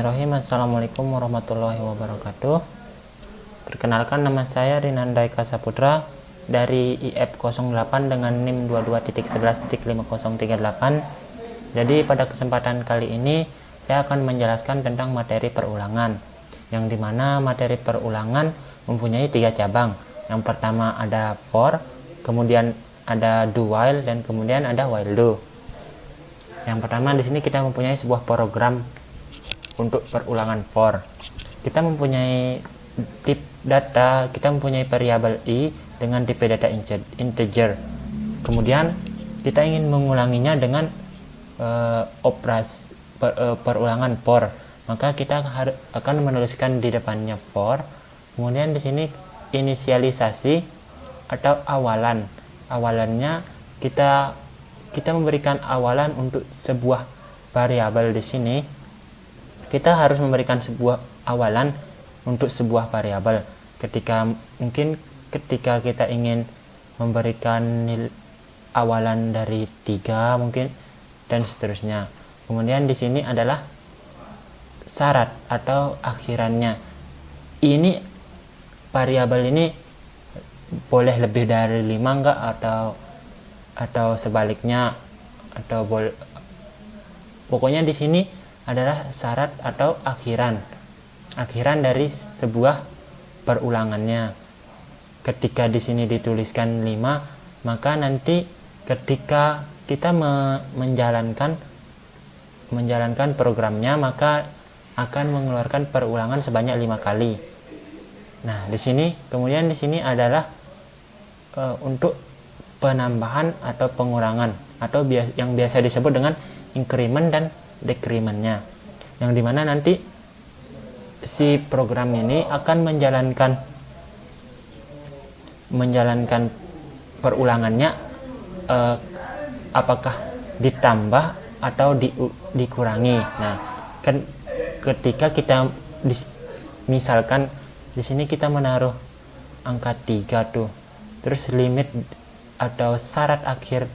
Bismillahirrahmanirrahim. Assalamualaikum warahmatullahi wabarakatuh. Perkenalkan, nama saya Rinandai Kasaputra dari IF 08 dengan NIM 22.11.5038. Jadi pada kesempatan kali ini saya akan menjelaskan tentang materi perulangan, yang dimana materi perulangan mempunyai 3 cabang. Yang pertama ada for, kemudian ada do while, dan kemudian ada while do. Yang pertama di sini kita mempunyai sebuah program untuk perulangan for. Kita mempunyai tip data, kita mempunyai variabel i dengan tipe data integer. Kemudian kita ingin mengulanginya dengan operasi perulangan for. Maka kita akan menuliskan di depannya for. Kemudian di sini inisialisasi atau awalan. Awalannya kita memberikan awalan untuk sebuah variabel. Di sini kita harus memberikan sebuah awalan untuk sebuah variabel. Ketika kita ingin memberikan awalan dari 3 mungkin, dan seterusnya. Kemudian di sini adalah syarat atau akhirannya. Ini variabel ini boleh lebih dari 5 enggak, atau sebaliknya, atau pokoknya di sini adalah syarat atau akhiran dari sebuah perulangannya. Ketika di sini dituliskan 5, maka nanti ketika kita menjalankan programnya, maka akan mengeluarkan perulangan sebanyak 5 kali. Nah, di sini kemudian di sini adalah untuk penambahan atau pengurangan, atau yang biasa disebut dengan increment dan decrementnya, yang dimana nanti si program ini akan menjalankan perulangannya, apakah ditambah atau dikurangi. Nah, kan ketika kita misalkan di sini kita menaruh angka 3 tuh, terus limit atau syarat akhir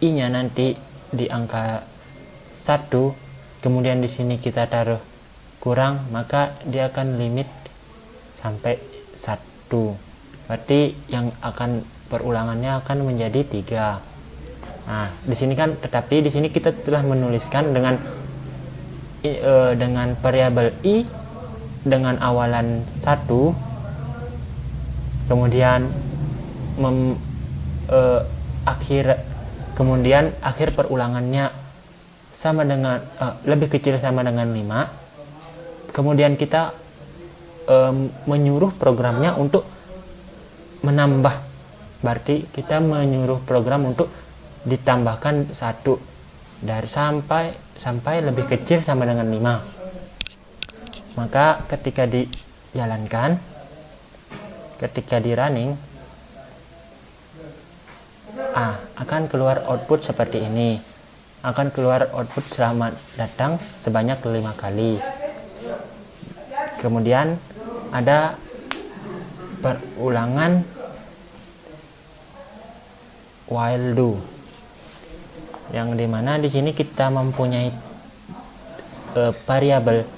i-nya nanti di angka 1, kemudian di sini kita taruh kurang, maka dia akan limit sampai 1. Berarti yang akan perulangannya akan menjadi 3. Nah, di sini kan, tetapi di sini kita telah menuliskan dengan variabel i dengan awalan 1, kemudian kemudian akhir perulangannya sama dengan lebih kecil sama dengan 5. Kemudian kita menyuruh programnya untuk menambah, berarti kita menyuruh program untuk ditambahkan 1 dari sampai lebih kecil sama dengan 5. Maka ketika dijalankan, ketika di running, akan keluar output seperti ini. Akan keluar output selamat datang sebanyak 5 kali. Kemudian ada perulangan while do, yang dimana di sini kita mempunyai variabel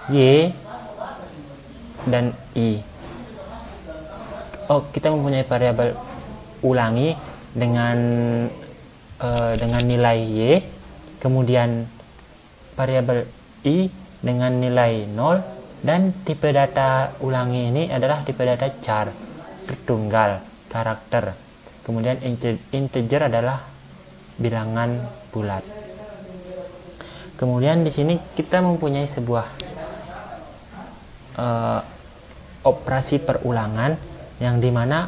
y dan i. Kita mempunyai variabel ulangi dengan nilai y, kemudian variabel i dengan nilai 0, dan tipe data ulangi ini adalah tipe data char, tertunggal, karakter. Kemudian integer adalah bilangan bulat. Kemudian di sini kita mempunyai sebuah operasi perulangan, yang dimana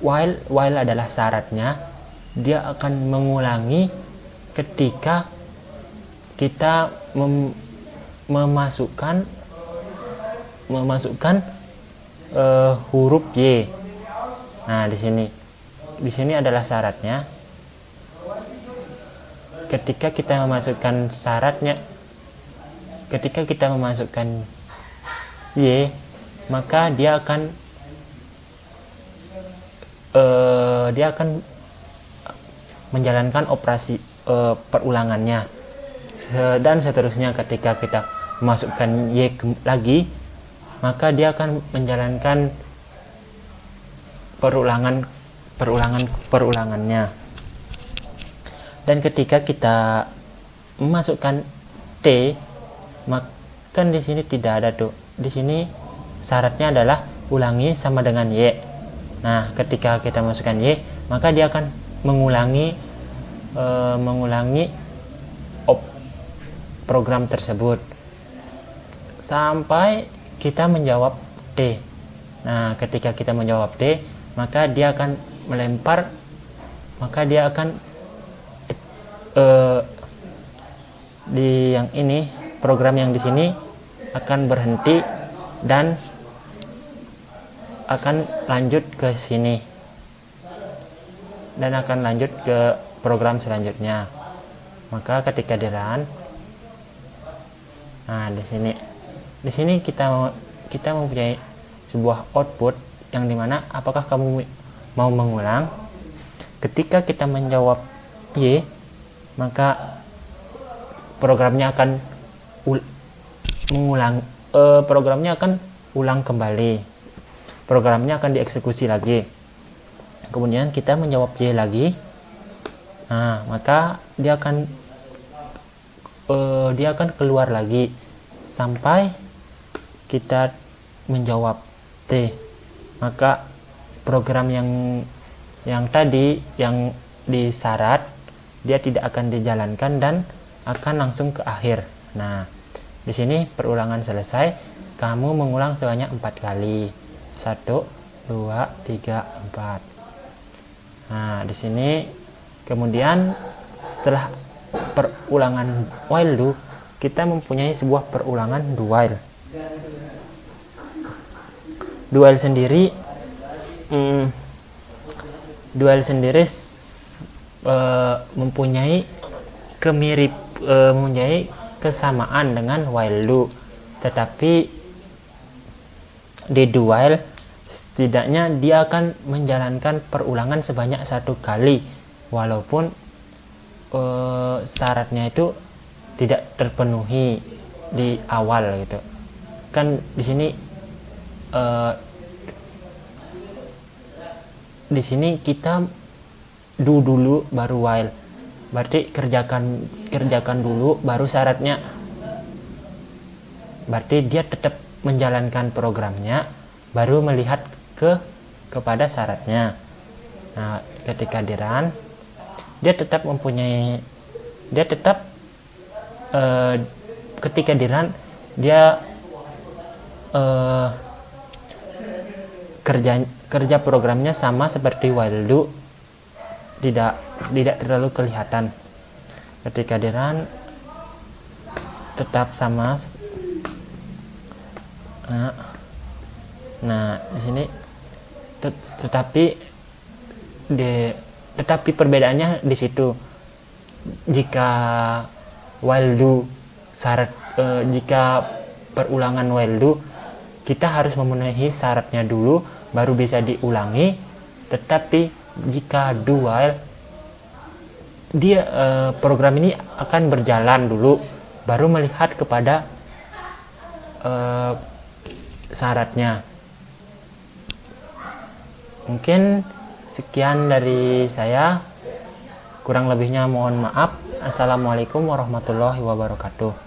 while adalah syaratnya. Dia akan mengulangi ketika kita memasukkan huruf y. Nah, di sini adalah syaratnya. Ketika kita memasukkan y, maka dia akan menjalankan operasi perulangannya. dan seterusnya. Ketika kita memasukkan Y lagi, maka dia akan menjalankan perulangannya. Dan ketika kita memasukkan T, maka di sini tidak ada tuh. Di sini syaratnya adalah ulangi sama dengan Y. Nah, ketika kita masukkan Y, maka dia akan mengulangi program tersebut sampai kita menjawab D. Nah, ketika kita menjawab D, maka dia akan melempar, maka dia akan di yang ini, program yang di sini akan berhenti dan akan lanjut ke sini dan akan lanjut ke program selanjutnya. Maka ketika di run, nah di sini kita mempunyai sebuah output yang dimana apakah kamu mau mengulang. Ketika kita menjawab Y, maka programnya akan ulang kembali, programnya akan dieksekusi lagi. Kemudian kita menjawab Y lagi, nah maka dia akan keluar lagi sampai kita menjawab T. Maka program yang tadi yang di syarat dia tidak akan dijalankan dan akan langsung ke akhir. Nah, di sini perulangan selesai. Kamu mengulang sebanyak 4 kali. 1, 2, 3, 4. Nah, di sini kemudian setelah perulangan while do, kita mempunyai sebuah perulangan do while. Do while sendiri mempunyai mempunyai kesamaan dengan while do, tetapi di do while setidaknya dia akan menjalankan perulangan sebanyak 1 kali walaupun syaratnya itu tidak terpenuhi di awal gitu kan. Di sini kita do dulu baru while, berarti kerjakan dulu baru syaratnya, berarti dia tetap menjalankan programnya baru melihat kepada syaratnya. Nah, ketika di run ketika di run dia kerja programnya sama seperti while do, tidak terlalu kelihatan. Ketika di run tetap sama. Nah di sini tetapi perbedaannya di situ. Jika while do syarat, jika perulangan while do kita harus memenuhi syaratnya dulu baru bisa diulangi, tetapi jika do while dia program ini akan berjalan dulu baru melihat kepada syaratnya. Mungkin sekian dari saya, kurang lebihnya mohon maaf. Assalamualaikum warahmatullahi wabarakatuh.